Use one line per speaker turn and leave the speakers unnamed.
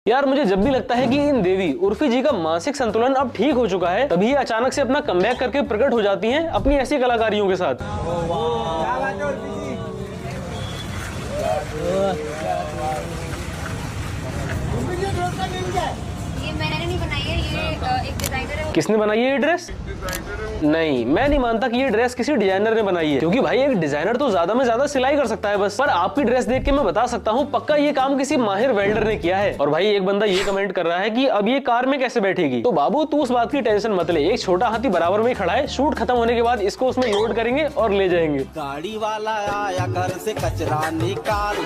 यार मुझे जब भी लगता है कि इन देवी उर्फी जी का मानसिक संतुलन अब ठीक हो चुका है, तभी ये अचानक से अपना कमबैक करके प्रकट हो जाती हैं अपनी ऐसी कलाकारियों के साथ।
ये मैंने नहीं बनाई है, ये एक डिजाइनर है।
किसने बनाई है ये ड्रेस? नहीं, मैं नहीं मानता कि ये ड्रेस किसी डिजाइनर ने बनाई है, क्योंकि भाई एक डिजाइनर तो ज्यादा में ज्यादा सिलाई कर सकता है बस। पर आपकी ड्रेस देख के मैं बता सकता हूँ पक्का ये काम किसी माहिर वेल्डर ने किया है। और भाई एक बंदा ये कमेंट कर रहा है कि अब ये कार में कैसे बैठेगी। तो बाबू तू उस बात की टेंशन मत ले, एक छोटा हाथी बराबर में खड़ा है, शूट खत्म होने के बाद इसको उसमें लोड करेंगे और ले जाएंगे।
गाड़ी वाला आया घर से कचरा निकाल।